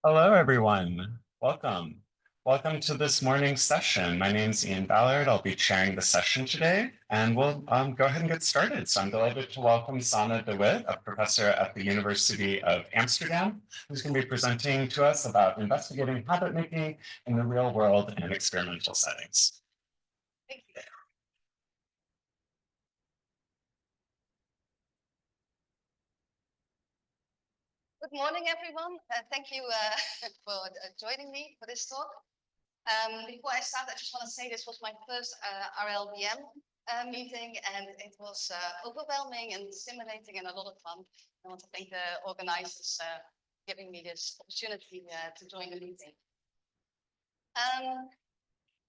Hello, everyone. Welcome. Welcome to this morning's session. My name's Ian Ballard. I'll be chairing the session today, and we'll go ahead and get started. So I'm delighted to welcome Sanne de Wit, a professor at the University of Amsterdam, who's going to be presenting to us about investigating habit making in the real world and experimental settings. Thank you. Good morning, everyone. Thank you for joining me for this talk. Before I start, I just want to say this was my first RLBM meeting, and it was overwhelming and stimulating and a lot of fun. I want to thank the organizers giving me this opportunity to join the meeting.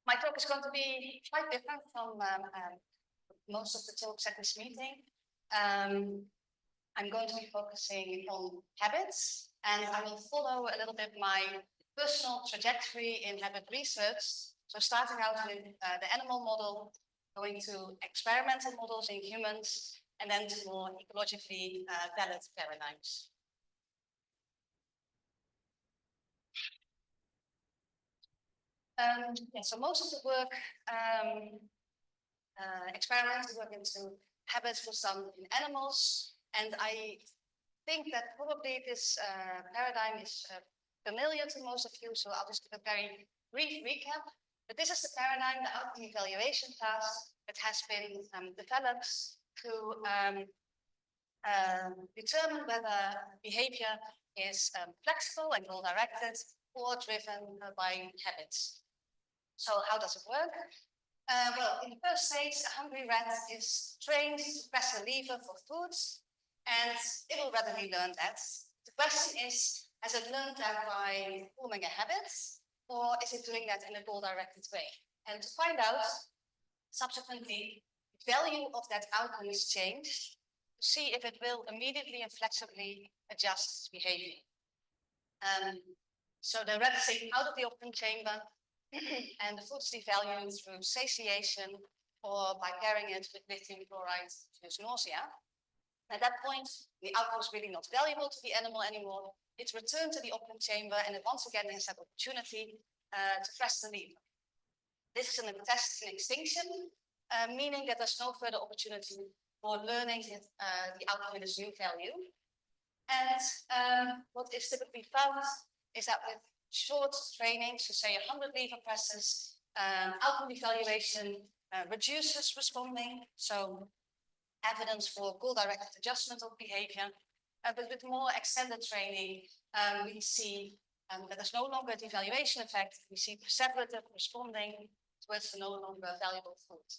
My talk is going to be quite different from most of the talks at this meeting. I'm going to be focusing on habits, and I will follow a little bit my personal trajectory in habit research. So starting out with the animal model, going to experimental models in humans, and then to more ecologically valid paradigms. So most of the work, experimental work into habits was done in animals, and I think that probably this paradigm is familiar to most of you, so I'll just give a very brief recap. But this is the paradigm, the outcome evaluation task, that has been developed to determine whether behavior is flexible and goal-directed or driven by habits. So how does it work? Well, in the first stage, a hungry rat is trained to press a lever for food, and it will readily learn that. The question is, has it learned that by forming a habit, or is it doing that in a goal-directed way? And to find out, subsequently, the value of that outcome is changed to see if it will immediately and flexibly adjust its behavior. So the rat is taken out of the open chamber, and the food is devalued through satiation or by pairing it with lithium chloride to produce nausea. At that point, the outcome is really not valuable to the animal anymore. It's returned to the open chamber, and it once again has that opportunity to press the lever. This is an test in extinction, meaning that there's no further opportunity for learning the outcome in this new value. And what is typically found is that with short training, so say 100 lever presses, outcome evaluation reduces responding, so evidence for goal-directed adjustment of behavior. But with more extended training, we see that there's no longer a devaluation effect. We see perseverative responding towards the no longer valuable food.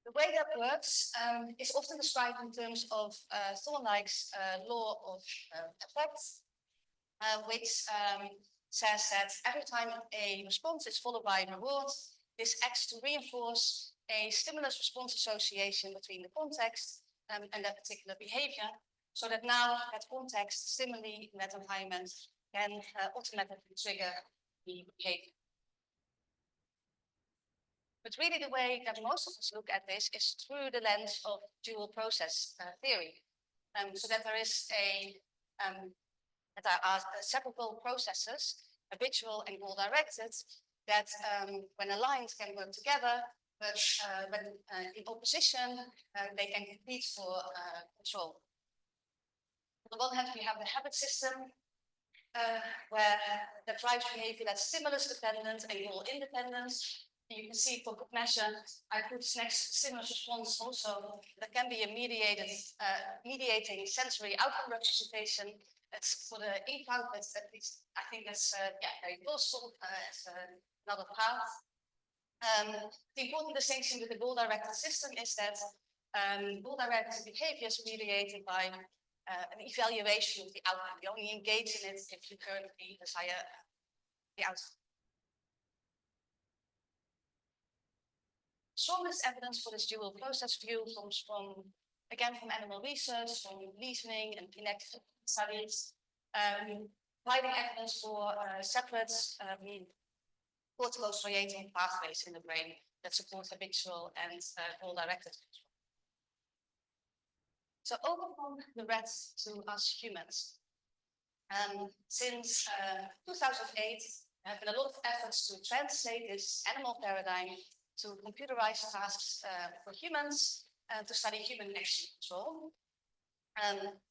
The way that works is often described in terms of Thorndike's law of effects, which says that every time a response is followed by a reward, this acts to reinforce a stimulus-response association between the context and that particular behavior, so that now that context, stimuli in that environment can automatically trigger the behavior. But really the way that most of us look at this is through the lens of dual process theory. So that there is that there are separable processes, habitual and goal-directed, that when aligned can work together, but when in opposition, they can compete for control. On the one hand, we have the habit system, where that drives behavior that's stimulus dependent and goal independent. You can see for good measure, I put next stimulus response also, that can be a mediating sensory outcome representation. That's for the input, but at least I think that's very useful as another path. The important distinction with the goal-directed system is that goal-directed behavior is mediated by an evaluation of the outcome. You only engage in it if you currently desire the outcome. Strongest evidence for this dual process view comes from, again, from animal research, from reasoning and connected studies, providing evidence for separate cortical-striatal pathways in the brain that support habitual and goal-directed control. So over from the rats to us humans. Since 2008, there have been a lot of efforts to translate this animal paradigm to computerized tasks for humans to study human action control.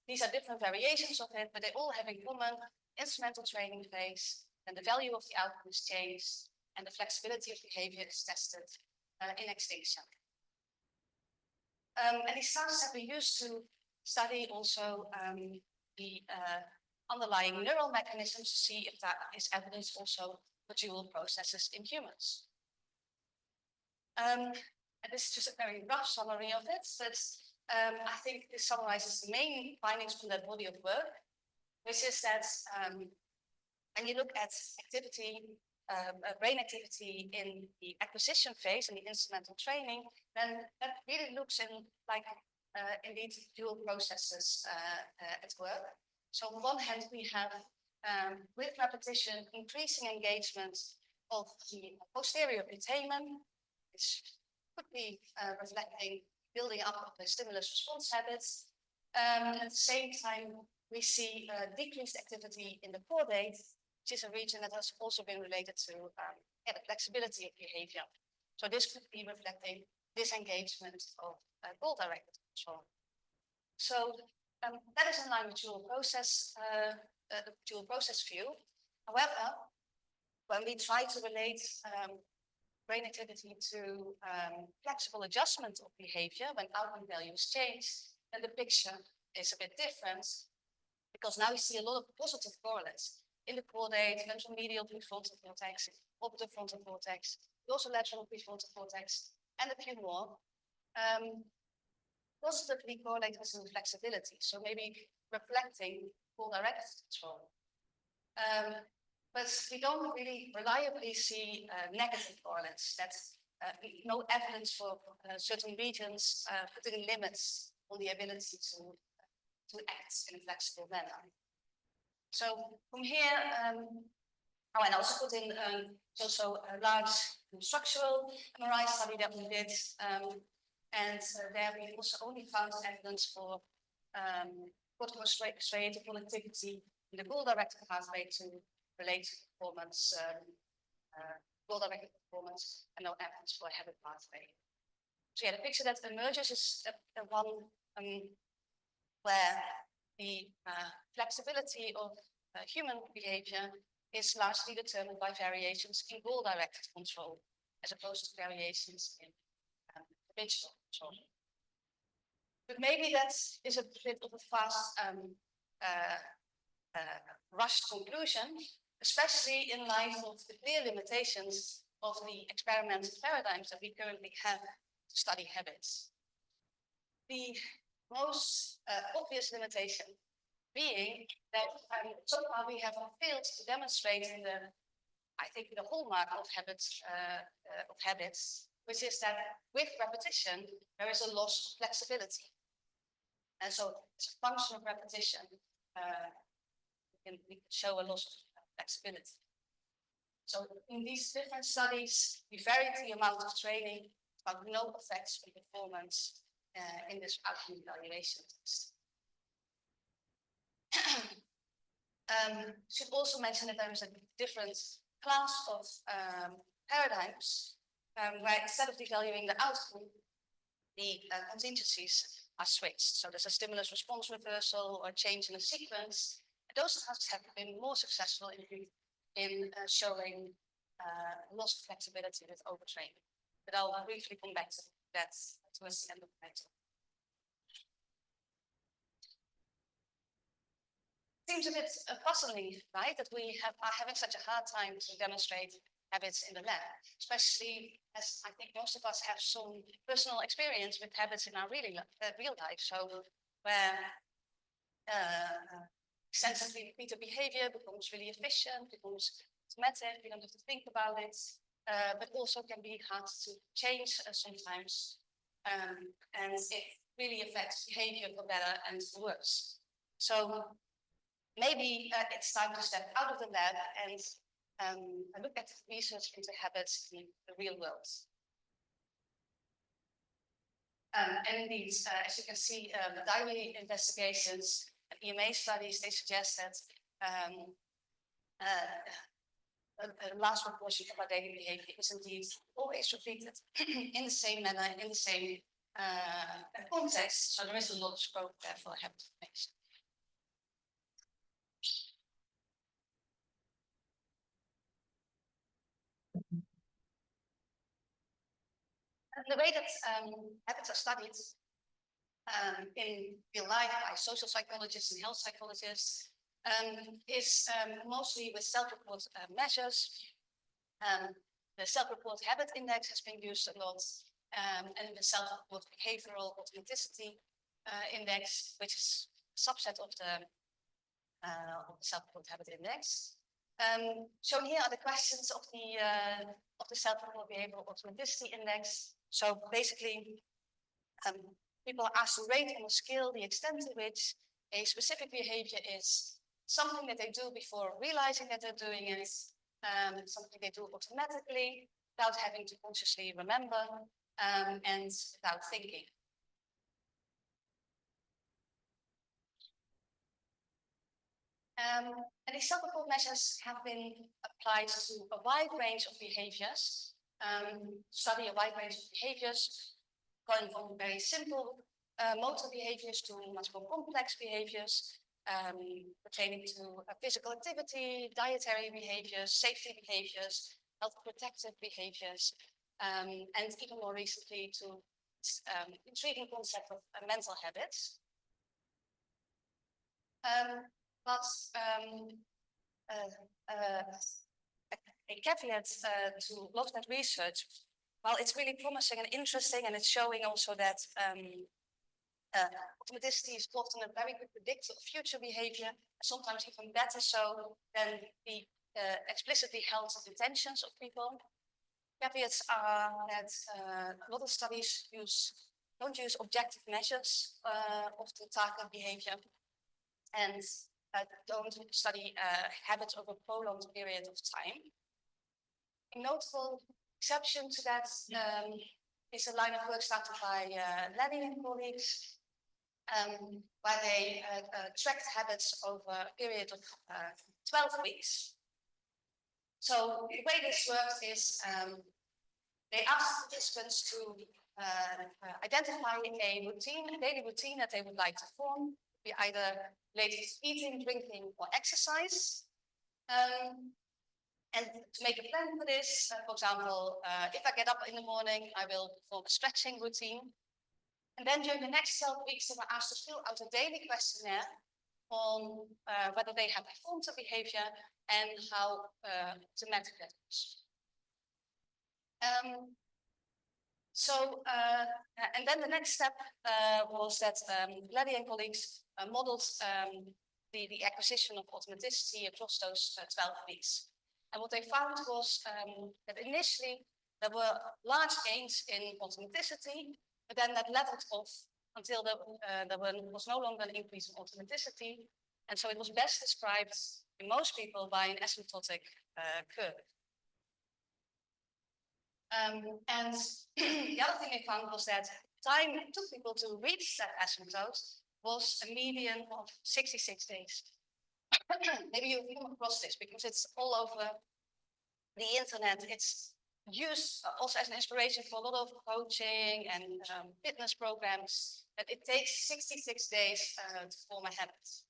These are different variations of it, but they all have in common instrumental training phase, and the value of the outcome is changed, and the flexibility of behavior is tested in extinction. And these tasks have been used to study also the underlying neural mechanisms to see if that is evidence also for dual processes in humans. And this is just a very rough summary of it, but I think this summarizes the main findings from that body of work, which is that when you look at activity, brain activity in the acquisition phase and the instrumental training, then that really looks like indeed dual processes at work. So on one hand, we have with repetition increasing engagement of the posterior putamen, which could be reflecting building up of the stimulus response habits. At the same time, we see decreased activity in the caudate, which is a region that has also been related to the flexibility of behavior. So this could be reflecting disengagement of goal-directed control. So that is in line with dual process view. However, when we try to relate brain activity to flexible adjustment of behavior when outcome values change, then the picture is a bit different, because now we see a lot of positive correlates in the caudate, ventral medial prefrontal cortex, orbital frontal cortex, also lateral prefrontal cortex, and a few more. Positively correlated to flexibility, so maybe reflecting goal-directed control. But we don't really reliably see negative correlates. That's no evidence for certain regions putting limits on the ability to act in a flexible manner. So from here, and also put in also a large structural MRI study that we did. And there we also only found evidence for corticostriatal connectivity in the goal-directed pathway to relate to performance, goal-directed performance, and no evidence for a habit pathway. So yeah, the picture that emerges is the one where the flexibility of human behavior is largely determined by variations in goal-directed control, as opposed to variations in habitual control. But maybe that is a bit of a fast rushed conclusion, especially in light of the clear limitations of the experimental paradigms that we currently have to study habits. The most obvious limitation being that so far we have failed to demonstrate I think the hallmark of habits, which is that with repetition, there is a loss of flexibility. And so it's a function of repetition, we can show a loss of flexibility. So in these different studies, we varied the amount of training, but no effects on performance in this outcome evaluation test. Should also mention that there is a different class of paradigms where instead of devaluing the outcome, the contingencies are switched. So there's a stimulus response reversal or change in a sequence. And those tasks have been more successful in showing loss of flexibility with overtraining. But I'll briefly come back to that towards the end of my talk. Seems a bit puzzling, right, that we are having such a hard time to demonstrate habits in the lab, especially as I think most of us have some personal experience with habits in our real life. So where extensively repeated behavior becomes really efficient, becomes automatic, we don't have to think about it, but also can be hard to change sometimes. And it really affects behavior for better and for worse. So maybe it's time to step out of the lab and look at research into habits in the real world. And indeed, as you can see, diary investigations and EMA studies, they suggest that last proportion of our daily behavior is indeed always repeated in the same manner, in the same context. So there is a lot of scope there for habit formation. And the way that habits are studied in real life by social psychologists and health psychologists is mostly with self-report measures. The self-report habit index has been used a lot, and the self-report behavioral automaticity index, which is a subset of the self-report habit index. Shown here are the questions of the self-report behavioral automaticity index. So basically, people are asked to rate on a scale the extent to which a specific behavior is something that they do before realizing that they're doing it, something they do automatically without having to consciously remember, and without thinking. And these self-report measures have been applied to a wide range of behaviors, study a wide range of behaviors, going from very simple motor behaviors to much more complex behaviors, pertaining to physical activity, dietary behaviors, safety behaviors, health protective behaviors, and even more recently to intriguing concept of mental habits. But a caveat to a lot of that research, while it's really promising and interesting, and it's showing also that automaticity is often a very good predictor of future behavior, sometimes even better so than the explicitly held intentions of people. Caveats are that a lot of studies don't use objective measures of the target behavior, and don't study habits over a prolonged period of time. A notable exception to that is a line of work started by Lenny and colleagues, where they tracked habits over a period of 12 weeks. So the way this works is they asked participants to identify a routine, a daily routine that they would like to form, be either related to eating, drinking, or exercise. And to make a plan for this, for example, if I get up in the morning, I will perform a stretching routine. And then during the next 12 weeks, they were asked to fill out a daily questionnaire on whether they have performed the behavior and how automatic that was. And then the next step was that Gladdy and colleagues modeled the acquisition of automaticity across those 12 weeks. And what they found was that initially there were large gains in automaticity, but then that leveled off until there was no longer an increase in automaticity. And so it was best described in most people by an asymptotic curve. And the other thing they found was that time it took people to reach that asymptote was a median of 66 days. Maybe you've come across this because it's all over the internet. It's used also as an inspiration for a lot of coaching and fitness programs, that it takes 66 days to form a habit.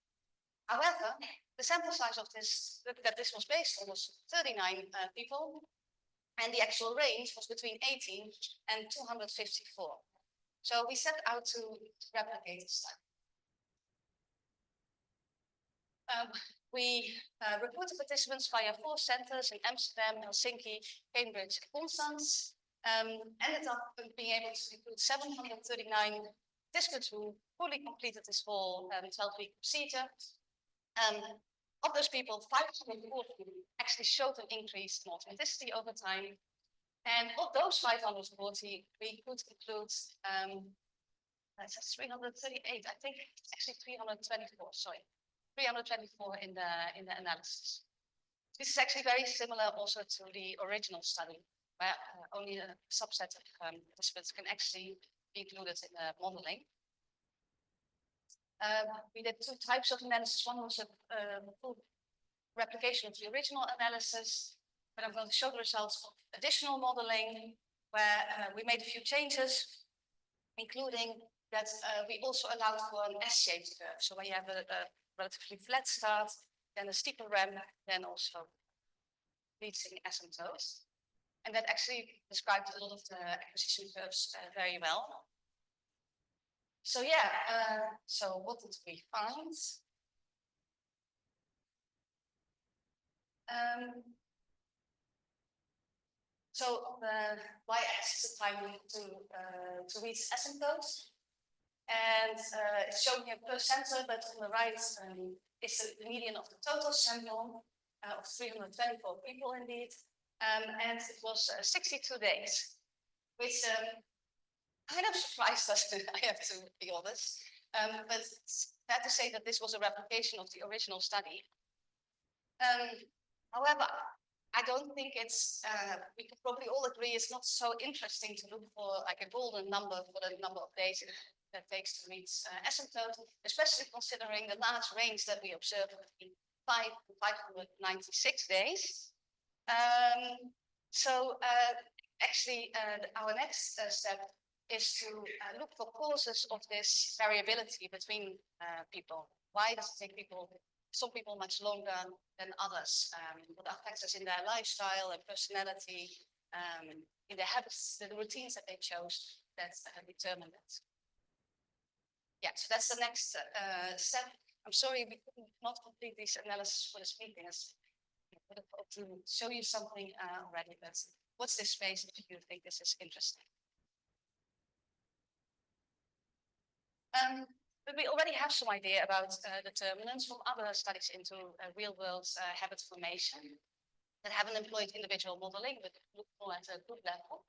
However, the sample size of this, that this was based on, was 39 people, and the actual range was between 18 and 254. So we set out to replicate this study. We recruited participants via 4 centers in Amsterdam, Helsinki, Cambridge, and Constance. Ended up being able to recruit 739 participants who fully completed this whole 12-week procedure. Of those people, 540 actually showed an increase in automaticity over time. And of those 540, we could include 338, I think actually 324, sorry. 324 in the analysis. This is actually very similar also to the original study, where only a subset of participants can actually be included in the modeling. We did 2 types of analysis. One was a full replication of the original analysis, but I'm going to show the results of additional modeling where we made a few changes, including that we also allowed for an S-shaped curve. So when you have a relatively flat start, then a steeper ramp, then also reaching asymptotes. And that actually described a lot of the acquisition curves very well. So yeah, so what did we find? So on the y-axis, the time to reach asymptotes, and it's showing here per center, but on the right is the median of the total sample of 324 people indeed, and it was 62 days, which kind of surprised us, I have to be honest, but it's fair to say that this was a replication of the original study. However, I don't think it's, we could probably all agree it's not so interesting to look for like a golden number for the number of days that takes to reach asymptote, especially considering the large range that we observed between 5 and 596 days. Actually, our next step is to look for causes of this variability between people. Why does it take people, some people much longer than others? What are factors in their lifestyle and personality, in their habits, the routines that they chose that determine that? Yeah, so that's the next step. I'm sorry we could not complete this analysis for this meeting. I would have hoped to show you something already, but what's this space if you think this is interesting? But we already have some idea about determinants from other studies into real-world habit formation that haven't employed individual modeling, but look more at a group level.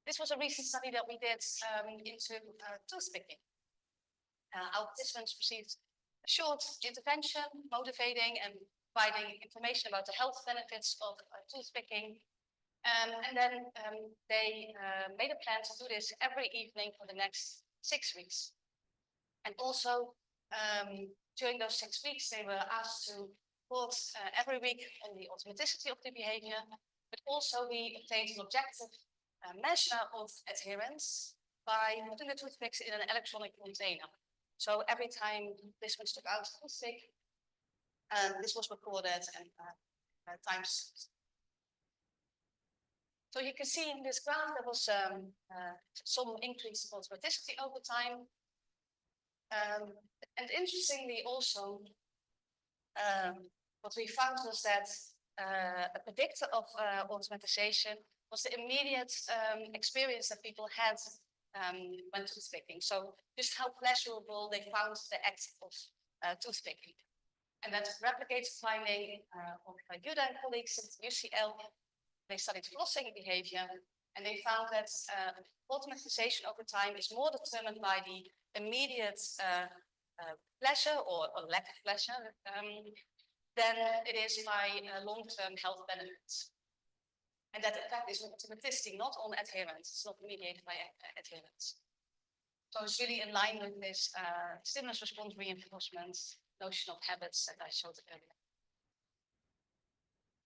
This was a recent study that we did into toothpicking. Our participants received a short intervention, motivating and providing information about the health benefits of toothpicking. And then they made a plan to do this every evening for the next 6 weeks. And also, during those 6 weeks, they were asked to report every week on the automaticity of the behavior, but also we obtained an objective measure of adherence by putting the toothpicks in an electronic container. So every time participants took out a toothpick, this was recorded and times. So you can see in this graph there was some increase in automaticity over time. And interestingly also, what we found was that a predictor of automatization was the immediate experience that people had when toothpicking. So just how pleasurable they found the act of toothpicking. And that replicates finding of Yuda and colleagues at UCL. They studied flossing behavior, and they found that automatization over time is more determined by the immediate pleasure or lack of pleasure than it is by long-term health benefits. And that in fact is automaticity, not on adherence. It's not mediated by adherence. So it's really in line with this stimulus response reinforcement notion of habits that I showed earlier.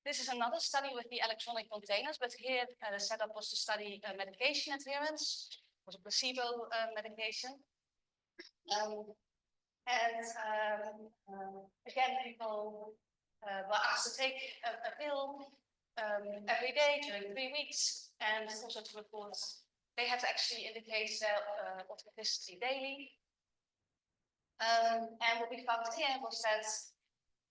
This is another study with the electronic containers, but here the setup was to study medication adherence. It was a placebo medication. Again, people were asked to take a pill every day during 3 weeks, and also to report. They had to actually indicate their automaticity daily. And what we found here was that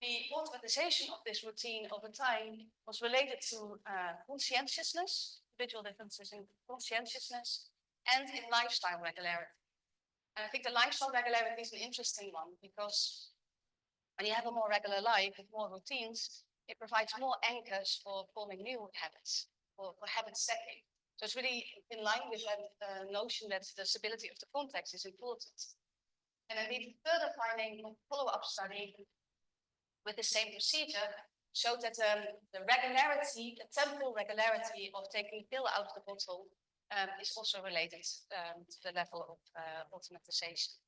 the automatization of this routine over time was related to conscientiousness, individual differences in conscientiousness, and in lifestyle regularity. And I think the lifestyle regularity is an interesting one because when you have a more regular life with more routines, it provides more anchors for forming new habits, for habit stacking. So it's really in line with that notion that the stability of the context is important. And indeed, further finding a follow-up study with the same procedure showed that the regularity, the temporal regularity of taking the pill out of the bottle is also related to the level of automatization.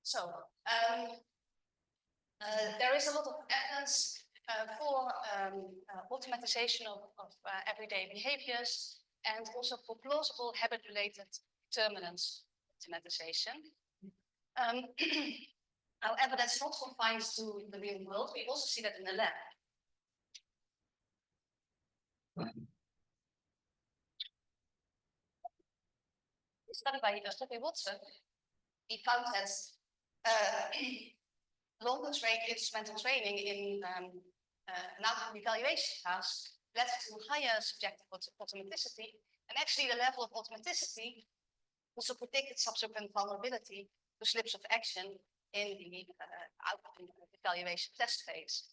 So there is a lot of evidence for automatization of everyday behaviors and also for plausible habit-related determinants automatization. However, that's not confined to the real world. We also see that in the lab. Study by Stephanie Watson, he found that longer instrumental training in an outcome evaluation task led to higher subjective automaticity, and actually the level of automaticity also predicted subsequent vulnerability to slips of action in the outcome evaluation test phase.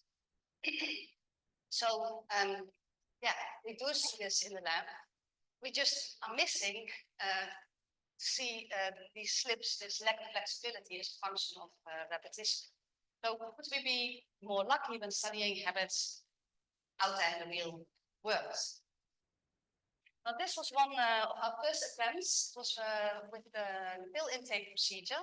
So yeah, we do see this in the lab. We just are missing see these slips, this lack of flexibility as a function of repetition. So would we be more lucky when studying habits out there in the real world? Now, this was one of our first attempts, was with the pill intake procedure.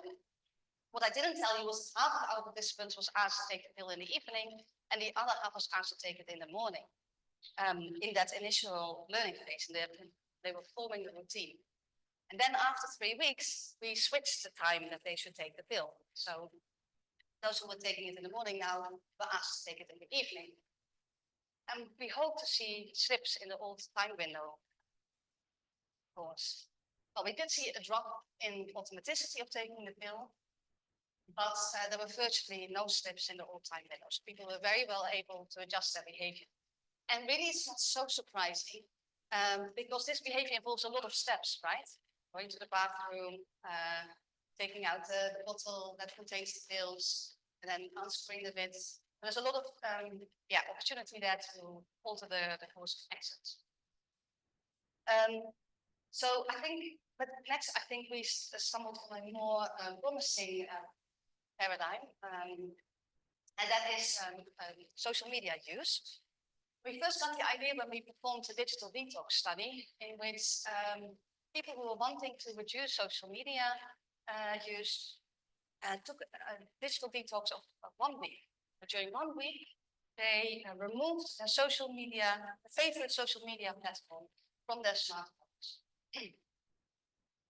What I didn't tell you was half of our participants was asked to take the pill in the evening, and the other half was asked to take it in the morning. In that initial learning phase, and they were forming the routine. And then after 3 weeks, we switched the time that they should take the pill. So those who were taking it in the morning now were asked to take it in the evening. And we hope to see slips in the old time window, of course. Well, we did see a drop in automaticity of taking the pill, but there were virtually no slips in the old time windows. People were very well able to adjust their behavior. And really, it's not so surprising because this behavior involves a lot of steps, right? Going to the bathroom, taking out the bottle that contains the pills, and then unscrewing the lid. There's a lot of opportunity there to alter the course of actions. So I think, but next I think we stumbled on a more promising paradigm, and that is social media use. We first got the idea when we performed a digital detox study in which people who were wanting to reduce social media use took a digital detox of 1 week. But during 1 week, they removed their social media, favorite social media platform from their smartphones.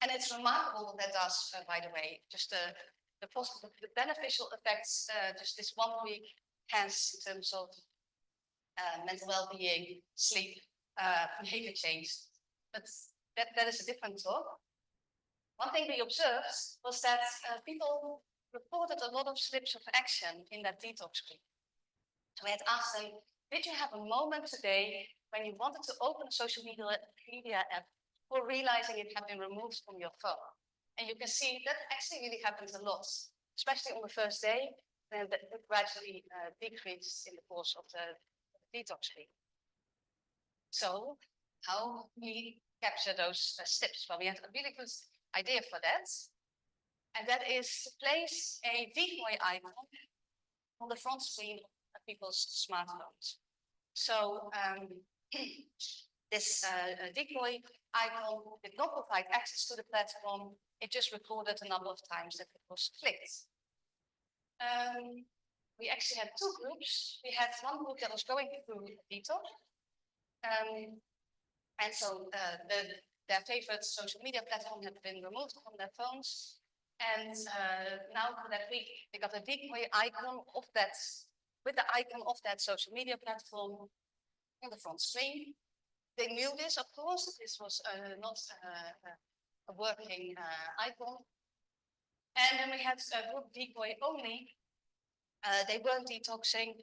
And it's remarkable what that does, by the way, just the beneficial effects just this 1 week has in terms of mental well-being, sleep, behavior change. But that is a different talk. One thing we observed was that people reported a lot of slips of action in that detox week. So we had asked them, did you have a moment today when you wanted to open a social media app for realizing it had been removed from your phone? And you can see that actually really happens a lot, especially on the first day, and that it gradually decreased in the course of the detox week. So how we capture those slips? Well, we had a really good idea for that. And that is to place a decoy icon on the front screen of people's smartphones. So this decoy icon did not provide access to the platform. It just recorded the number of times that it was clicked. We actually had 2 groups. We had one group that was going through detox. And so their favorite social media platform had been removed from their phones. And now for that week, they got a decoy icon of that, with the icon of that social media platform on the front screen. They knew this, of course. This was not a working icon. And then we had a group decoy only. They weren't detoxing.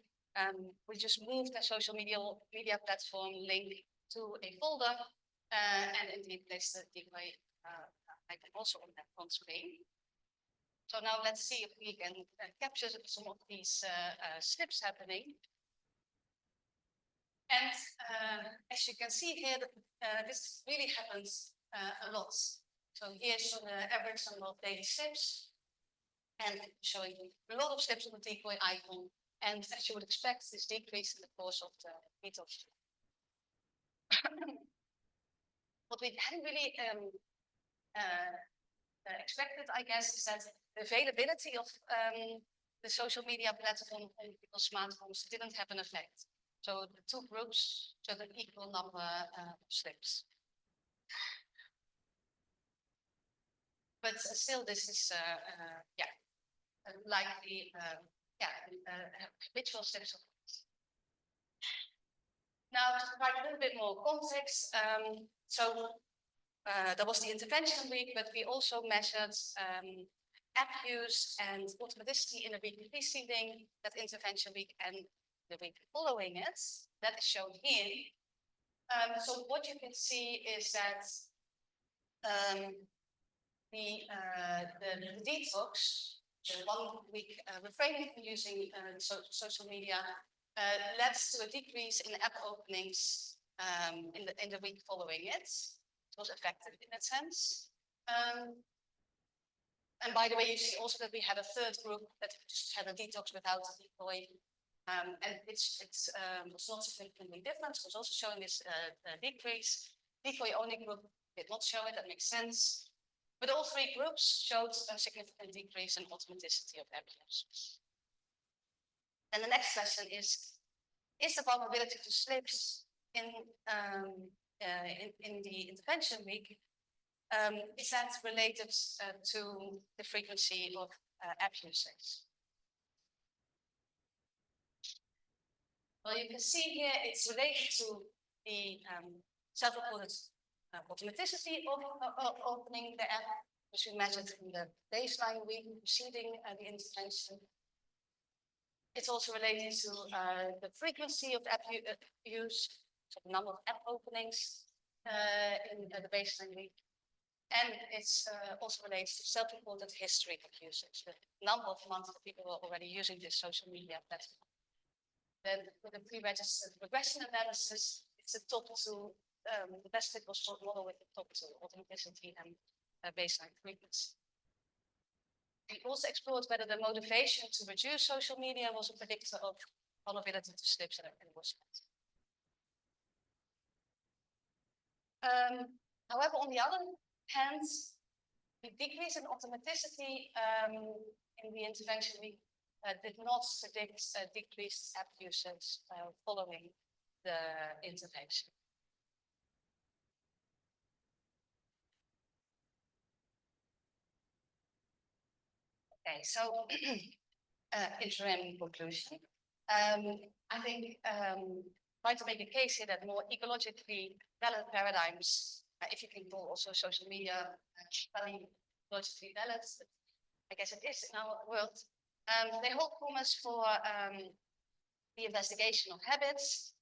We just moved their social media platform link to a folder and indeed placed the decoy icon also on that front screen. So now let's see if we can capture some of these slips happening. And as you can see here, this really happens a lot. So here's the average number of daily slips, and showing a lot of slips on the decoy icon. And as you would expect, this decreased in the course of the detox. What we hadn't really expected, I guess, is that the availability of the social media platform on people's smartphones didn't have an effect. So the two groups showed an equal number of slips. But still, this is, likely, habitual slips. Now, to provide a little bit more context, that was the intervention week, but we also measured app use and automaticity in the week preceding that intervention week and the week following it. That is shown here. So what you can see is that the detox, the 1 week refraining from using social media, led to a decrease in app openings in the week following it. It was effective in that sense. And by the way, you see also that we had a third group that just had a detox without a decoy. And it's was not significantly different. It was also showing this decrease. Decoy only group did not show it, that makes sense. But all three groups showed a significant decrease in automaticity of app use. And the next question is the vulnerability to slips in the intervention week, is that related to the frequency of app usage? Well, you can see here it's related to the self-reported automaticity of opening the app, which we measured in the baseline week preceding the intervention. It's also related to the frequency of app use, so the number of app openings in the baseline week. And it's also related to self-reported history of usage, the number of months that people were already using this social media platform. Then with the pre-registered regression analysis, it's the top two, the best fit was for model with the top two, authenticity and baseline frequency. We also explored whether the motivation to reduce social media was a predictor of vulnerability to slips and enforcement. However, on the other hand, the decrease in automaticity in the intervention week did not predict decreased app usage following the intervention. Okay, so interim conclusion. I think trying to make a case here that more ecologically valid paradigms, if you can call also social media ecologically valid, I guess it is in our world, they hold promise for the investigation of habits.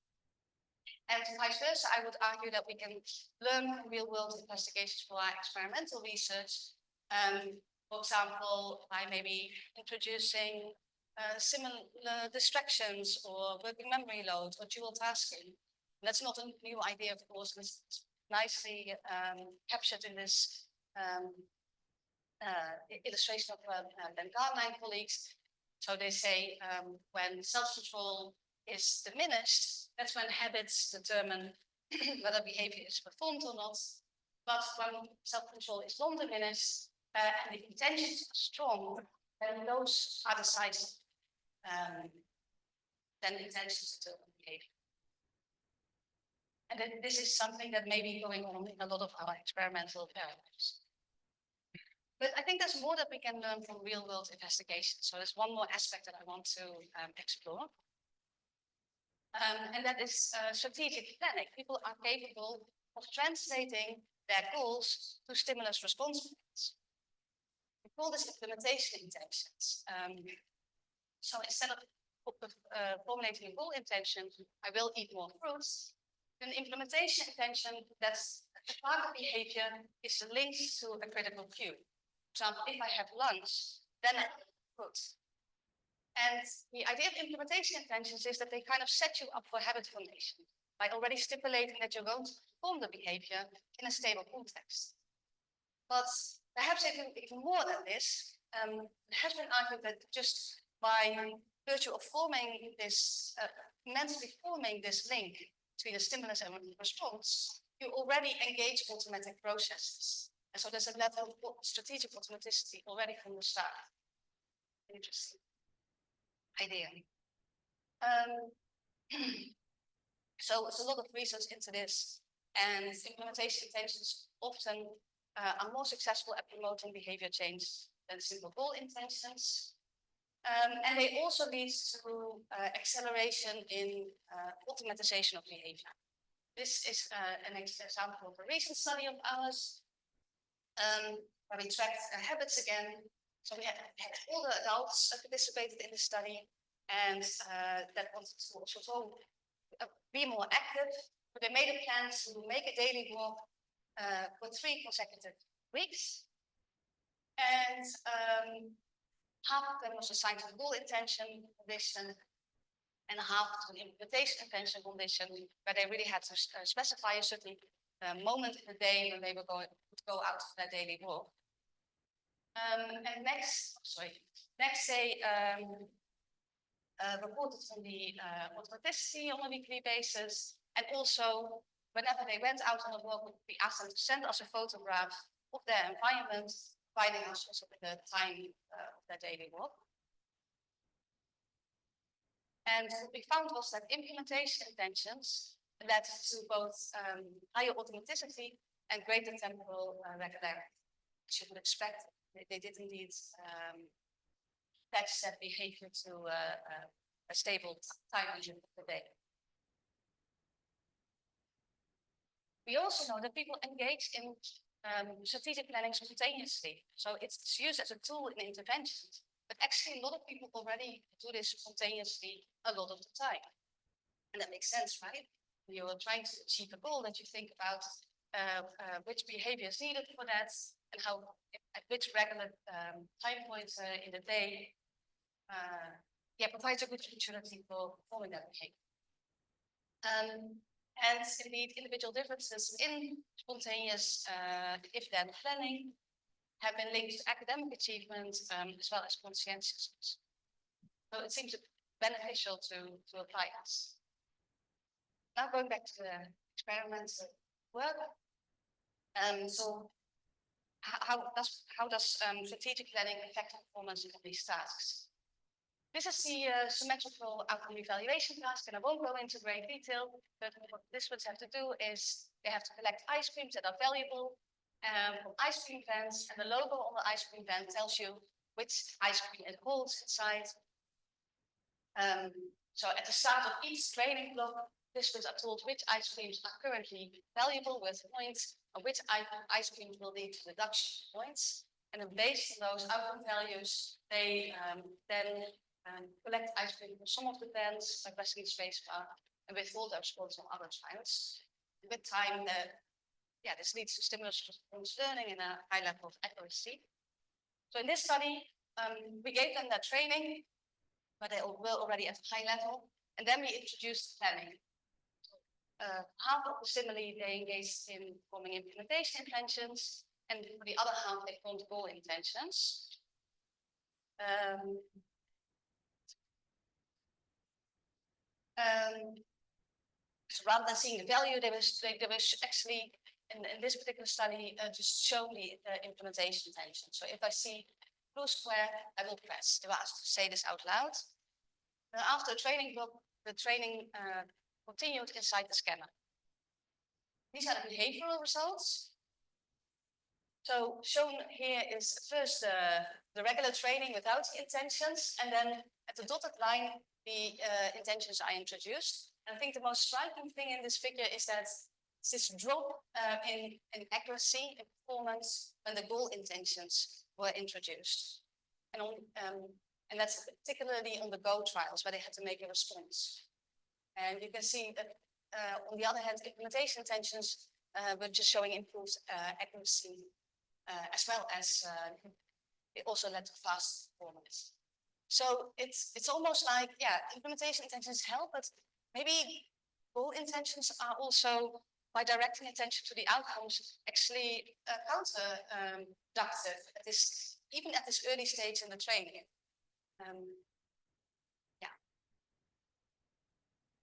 And vice versa, I would argue that we can learn from real-world investigations for our experimental research. For example, by maybe introducing similar distractions or working memory load or dual tasking. And that's not a new idea, of course, and it's nicely captured in this illustration of Ben Gardner and colleagues. So they say when self-control is diminished, that's when habits determine whether behavior is performed or not. But when self-control is non-diminished and the intentions are strong, then those are decisive. Then intentions determine behavior. And this is something that may be going on in a lot of our experimental paradigms. But I think there's more that we can learn from real-world investigation. So there's one more aspect that I want to explore. And that is strategic planning. People are capable of translating their goals to stimulus response plans. We call this implementation intentions. So instead of formulating a goal intention, I will eat more fruits, an implementation intention that's a part of behavior is linked to a critical cue. For example, if I have lunch, then I eat fruit. And the idea of implementation intentions is that they kind of set you up for habit formation by already stipulating that you're going to perform the behavior in a stable context. But perhaps even more than this, it has been argued that just by virtue of forming this, mentally forming this link between the stimulus and response, you already engage automatic processes. And so there's a level of strategic automaticity already from the start. Interesting idea. So it's a lot of research into this, and implementation intentions often are more successful at promoting behavior change than simple goal intentions. And they also lead to acceleration in automatization of behavior. This is an example of a recent study of ours, where we tracked habits again. So we had all the adults participated in the study, and that wanted to also be more active. But they made a plan to make a daily walk for 3 consecutive weeks. And half of them was assigned to the goal intention condition, and half to an implementation intention condition, where they really had to specify a certain moment in the day when they were going to go out for their daily walk. And next they reported on the automaticity on a weekly basis, and also whenever they went out on a walk, we asked them to send us a photograph of their environment, providing us also with the time of their daily walk. And what we found was that implementation intentions led to both higher automaticity and greater temporal regularity. As you would expect, they did indeed attach that behavior to a stable time region of the day. We also know that people engage in strategic planning spontaneously. So it's used as a tool in interventions, but actually a lot of people already do this spontaneously a lot of the time. And that makes sense, right? You're trying to achieve a goal, that you think about which behavior is needed for that, and how, at which regular time points in the day provides a good opportunity for performing that behavior. And indeed, individual differences in spontaneous if-then planning have been linked to academic achievement as well as conscientiousness. So it seems beneficial to apply this. Now going back to the experiments work. So how does strategic planning affect performance in these tasks? This is the symmetrical outcome evaluation task, and I won't go into great detail, but what participants have to do is they have to collect ice creams that are valuable from ice cream vans, and the logo on the ice cream van tells you which ice cream it holds inside. So at the start of each training block, participants are told which ice creams are currently valuable with points, and which ice creams will lead to reduction points. And then based on those outcome values, they then collect ice cream from some of the vans, like Western Space Park, and withhold those points on other trials. With time, this leads to stimulus response learning and a high level of accuracy. So in this study, we gave them that training, but they were already at a high level, and then we introduced planning. Half of the stimuli they engaged in forming implementation intentions, and for the other half they formed goal intentions. So rather than seeing the value, they were actually in this particular study just show the implementation intention. So if I see blue square, I will press. They were asked to say this out loud. After the training block, the training continued inside the scanner. These are the behavioral results. So shown here is first the regular training without the intentions, and then at the dotted line, the intentions are introduced. And I think the most striking thing in this figure is that this drop in accuracy and performance when the goal intentions were introduced. And that's particularly on the Go trials, where they had to make a response. And you can see that on the other hand, implementation intentions were just showing improved accuracy, as well as it also led to fast performance. So it's almost like, implementation intentions help, but maybe goal intentions are also, by directing attention to the outcomes, actually counterproductive even at this early stage in the training.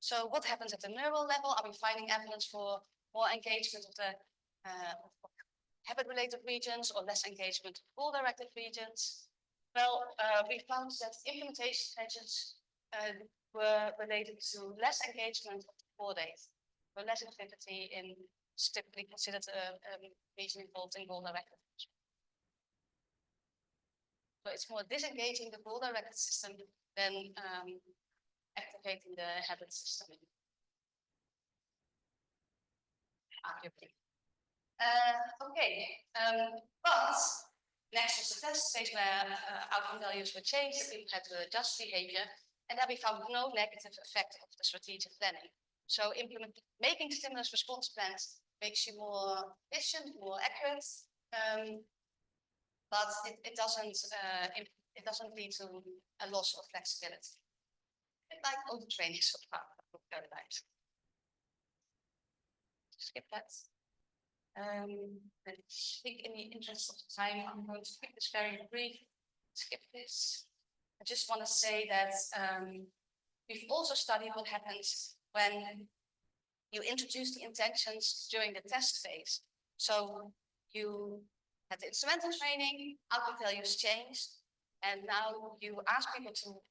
So what happens at the neural level? Are we finding evidence for more engagement of the habit-related regions or less engagement of goal-directed regions? Well, we found that implementation intentions were related to less engagement of the 4 days, or less activity in typically considered a region involved in goal-directed. So it's more disengaging the goal-directed system than activating the habit system. Arguably. But next was the test phase where outcome values were changed, people had to adjust behavior, and there we found no negative effect of the strategic planning. So making stimulus response plans makes you more efficient, more accurate, but it doesn't lead to a loss of flexibility. It's like overtraining so far, paradigms. Skip that. I think in the interest of time, I'm going to keep this very brief. Skip this. I just want to say that we've also studied what happens when you introduce the intentions during the test phase. So you had the instrumental training, output values changed, and now you ask people to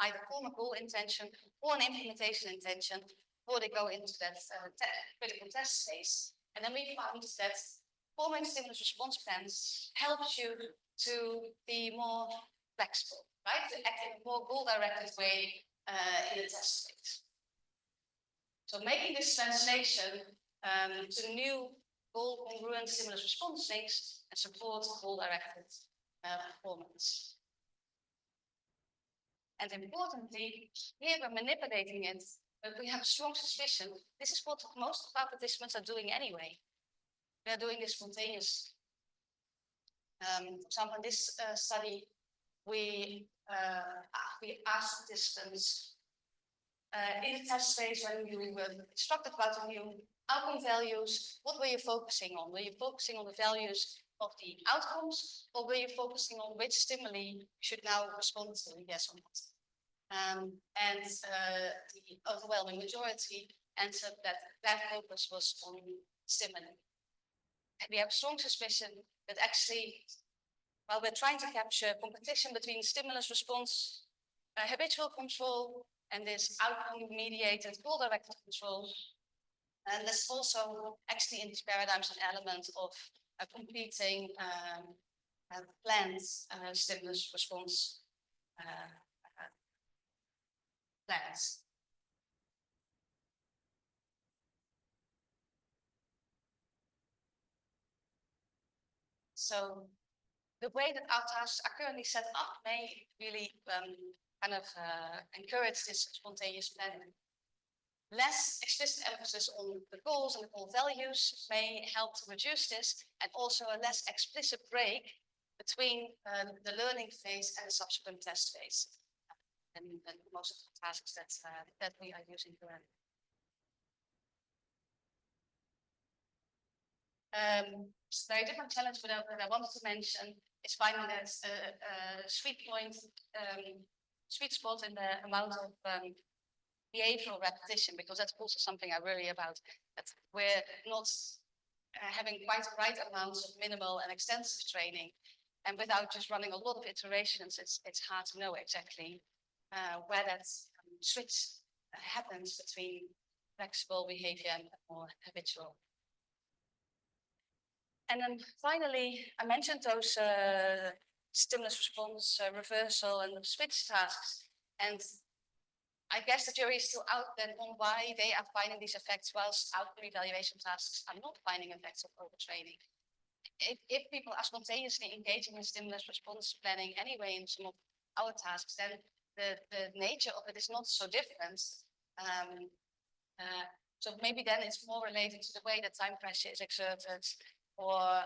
either form a goal intention or an implementation intention before they go into that critical test phase. And then we found that forming stimulus response plans helps you to be more flexible, right? To act in a more goal-directed way in the test phase. So making this translation to new goal-congruent stimulus response links and support goal-directed performance. And importantly, here we're manipulating it, but we have a strong suspicion this is what most of our participants are doing anyway. They're doing this spontaneously. For example, in this study, we asked participants in the test phase when you were instructed about the new outcome values, what were you focusing on? Were you focusing on the values of the outcomes, or were you focusing on which stimuli you should now respond to, yes or not? The overwhelming majority answered that their focus was on stimuli. And we have a strong suspicion that actually, while we're trying to capture competition between stimulus response, habitual control, and this outcome-mediated goal-directed control, and there's also actually in these paradigms an element of competing planned stimulus response plans. So the way that our tasks are currently set up may really encourage this spontaneous planning. Less explicit emphasis on the goals and the goal values may help to reduce this, and also a less explicit break between the learning phase and the subsequent test phase. And most of the tasks that we are using currently. Very different challenge that I wanted to mention is finding that sweet spot in the amount of behavioral repetition, because that's also something I worry about, that we're not having quite the right amounts of minimal and extensive training, and without just running a lot of iterations, it's hard to know exactly where that switch happens between flexible behavior and more habitual. And then finally, I mentioned those stimulus response, reversal, and switch tasks. And I guess the jury is still out then on why they are finding these effects, whilst outcome evaluation tasks are not finding effects of overtraining. If people are spontaneously engaging in stimulus response planning anyway in some of our tasks, then the nature of it is not so different. So maybe then it's more related to the way that time pressure is exerted, or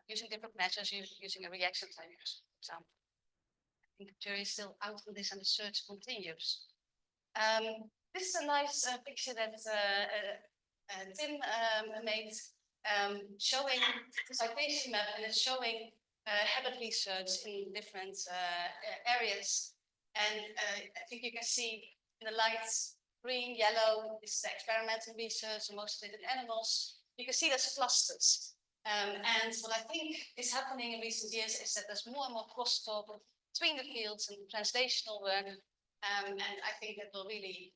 using different measures, using a reaction time, for example. I think the jury is still out on this and the search continues. This is a nice picture that Tim made, showing the citation map, and it's showing habit research in different areas. And I think you can see in the lights, green, yellow is the experimental research, mostly in animals. you can see there's clusters. And what I think is happening in recent years is that there's more and more crosstalk between the fields and translational work. And I think that will really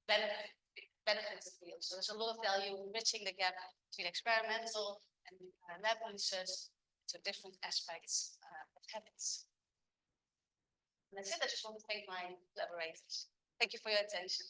benefit the field. So there's a lot of value in bridging the gap between experimental and lab research to different aspects of habits. And that's it. I just want to thank my collaborators. Thank you for your attention.